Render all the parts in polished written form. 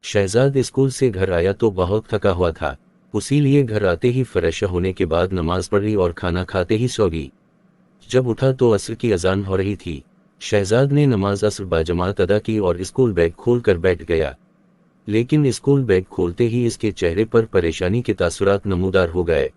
Shahzad school से घर आया तो बहुत थका हुआ था, उसीलिए घर आते ही फ्रेश होने के बाद नमाज पढ़ी और खाना खाते ही सो गई। जब उठा तो असर की अजान हो रही थी। शहजाद ने नमाज असर बाजमात अदा की और स्कूल बैग खोल कर बैठ गया। लेकिन स्कूल बैग खोलते ही इसके चेहरे पर परेशानी के तासुरात नमूदार हो गए,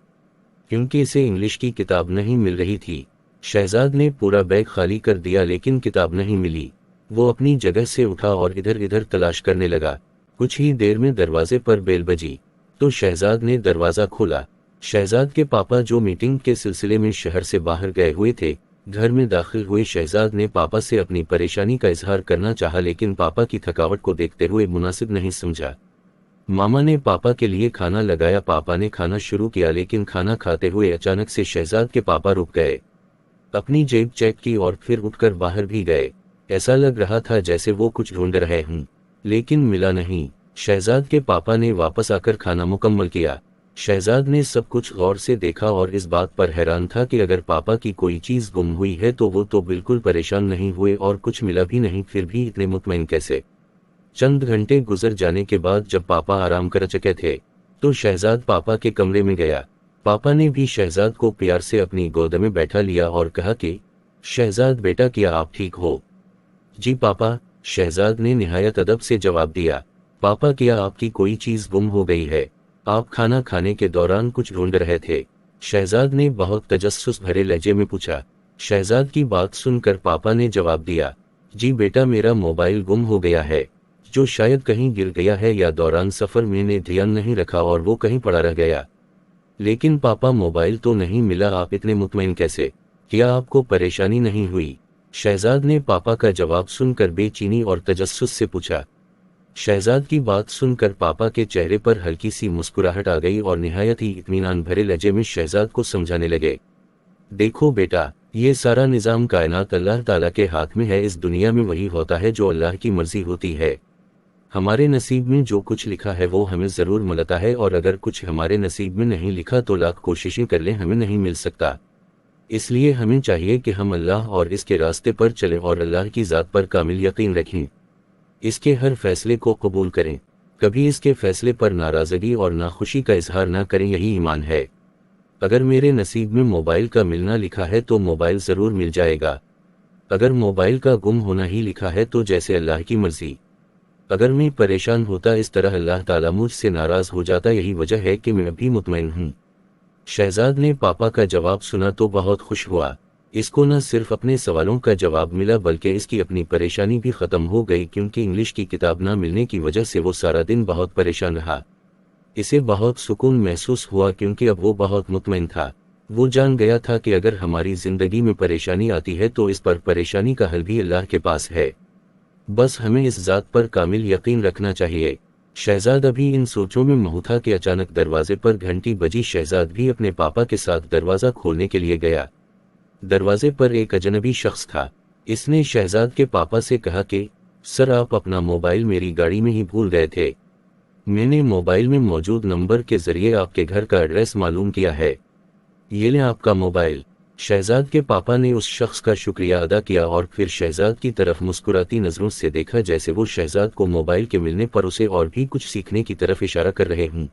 क्योंकि इसे इंग्लिश की किताब नहीं मिल रही थी। शहजाद ने पूरा बैग खाली कर दिया लेकिन किताब नहीं मिली। वो अपनी जगह से उठा और इधर इधर तलाश करने लगा। कुछ ही देर में दरवाजे पर बेल बजी तो शहजाद ने दरवाजा खोला। शहजाद के पापा जो मीटिंग के सिलसिले में शहर से बाहर गए हुए थे, घर में दाखिल हुए। शहजाद ने पापा से अपनी परेशानी का इजहार करना चाहा लेकिन पापा की थकावट को देखते हुए मुनासिब नहीं समझा। मामा ने पापा के लिए खाना लगाया। पापा ने खाना शुरू किया लेकिन खाना खाते हुए अचानक से शहजाद के पापा रुक गए, अपनी जेब चेक की और फिर उठकर बाहर भी गए। ऐसा लग रहा था जैसे वो कुछ ढूंढ रहे हों, लेकिन मिला नहीं। शहजाद के पापा ने वापस आकर खाना मुकम्मल किया। शहजाद ने सब कुछ गौर से देखा और इस बात पर हैरान था कि अगर पापा की कोई चीज गुम हुई है तो वो तो बिल्कुल परेशान नहीं हुए और कुछ मिला भी नहीं, फिर भी इतने मुतमईन कैसे। चंद घंटे गुजर जाने के बाद जब पापा आराम कर चुके थे तो शहजाद पापा के कमरे में गया। पापा ने भी शहजाद को प्यार से अपनी गोद में बैठा लिया और कहा कि शहजाद बेटा, क्या आप ठीक हो? जी पापा, शहजाद ने निहायत अदब से जवाब दिया। पापा, क्या आपकी कोई चीज गुम हो गई है? आप खाना खाने के दौरान कुछ ढूंढ रहे थे? शहजाद ने बहुत तजस्सुस भरे लहजे में पूछा। शहजाद की बात सुनकर पापा ने जवाब दिया, जी बेटा, मेरा मोबाइल गुम हो गया है, जो शायद कहीं गिर गया है या दौरान सफर मैंने ध्यान नहीं रखा और वो कहीं पड़ा रह गया। लेकिन पापा, मोबाइल तो नहीं मिला, आप इतने मुतमईन कैसे? क्या आपको परेशानी नहीं हुई? शहजाद ने पापा का जवाब सुनकर बेचैनी और तजस्सुस से पूछा। शहजाद की बात सुनकर पापा के चेहरे पर हल्की सी मुस्कुराहट आ गई और निहायत ही इत्मीनान भरे लहजे में शहजाद को समझाने लगे, देखो बेटा, ये सारा निजाम कायनात अल्लाह ताला के हाथ में है। इस दुनिया में वही होता है जो अल्लाह की मर्जी होती है। हमारे नसीब में जो कुछ लिखा है वो हमें जरूर मिलता है, और अगर कुछ हमारे नसीब में नहीं लिखा तो लाख कोशिशें कर लें, हमें नहीं मिल सकता। इसलिए हमें चाहिए कि हम अल्लाह और इसके रास्ते पर चलें और अल्लाह की ज़ात पर कामिल यकीन रखें, इसके हर फैसले को कबूल करें, कभी इसके फैसले पर नाराज़गी और नाखुशी का इजहार ना करें, यही ईमान है। अगर मेरे नसीब में मोबाइल का मिलना लिखा है तो मोबाइल ज़रूर मिल जाएगा। अगर मोबाइल का गुम होना ही लिखा है तो जैसे अल्लाह की मर्जी। अगर मैं परेशान होता इस तरह अल्लाह ताला मुझसे नाराज़ हो जाता, यही वजह है कि मैं अभी मुतमईन हूँ। शहजाद ने पापा का जवाब सुना तो बहुत खुश हुआ। इसको न सिर्फ अपने सवालों का जवाब मिला बल्कि इसकी अपनी परेशानी भी ख़त्म हो गई, क्योंकि इंग्लिश की किताब ना मिलने की वजह से वो सारा दिन बहुत परेशान रहा। इसे बहुत सुकून महसूस हुआ क्योंकि अब वो बहुत मुतमईन था। वो जान गया था कि अगर हमारी ज़िंदगी में परेशानी आती है तो इस पर परेशानी का हल भी अल्लाह के पास है, बस हमें इस ज़ात पर कामिल यकीन रखना चाहिए। शहजाद अभी इन सोचों में महू था कि अचानक दरवाजे पर घंटी बजी। शहजाद भी अपने पापा के साथ दरवाज़ा खोलने के लिए गया। दरवाजे पर एक अजनबी शख्स था। इसने शहजाद के पापा से कहा कि सर, आप अपना मोबाइल मेरी गाड़ी में ही भूल गए थे। मैंने मोबाइल में मौजूद नंबर के जरिए आपके घर का एड्रेस मालूम किया है, ये लें आपका मोबाइल। शहजाद के पापा ने उस शख्स का शुक्रिया अदा किया और फिर शहजाद की तरफ मुस्कुराती नजरों से देखा, जैसे वो शहजाद को मोबाइल के मिलने पर उसे और भी कुछ सीखने की तरफ इशारा कर रहे हों।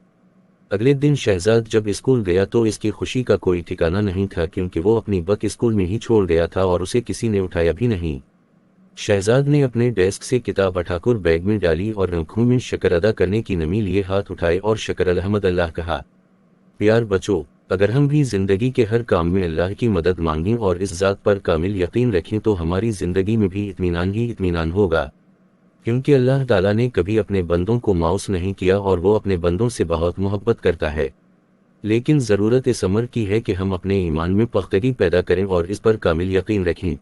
अगले दिन शहजाद जब स्कूल गया तो इसकी खुशी का कोई ठिकाना नहीं था, क्योंकि वो अपनी बुक स्कूल में ही छोड़ गया था और उसे किसी ने उठाया भी नहीं। शहजाद ने अपने डेस्क से किताब उठाकर बैग में डाली और आंखों में शक्र अदा करने की नमी लिए हाथ उठाए और शक्र अल्हम्दुलिल्लाह कहा। प्यार बच्चों, अगर हम भी जिंदगी के हर काम में अल्लाह की मदद मांगें और इस ज़ात पर कामिल यकीन रखें तो हमारी जिंदगी में भी इत्मीनान ही इत्मीनान होगा, क्योंकि अल्लाह ताला ने कभी अपने बंदों को मायूस नहीं किया और वो अपने बंदों से बहुत मोहब्बत करता है। लेकिन ज़रूरत इस अमर की है कि हम अपने ईमान में पुख्तगी पैदा करें और इस पर कामिल यकीन रखें।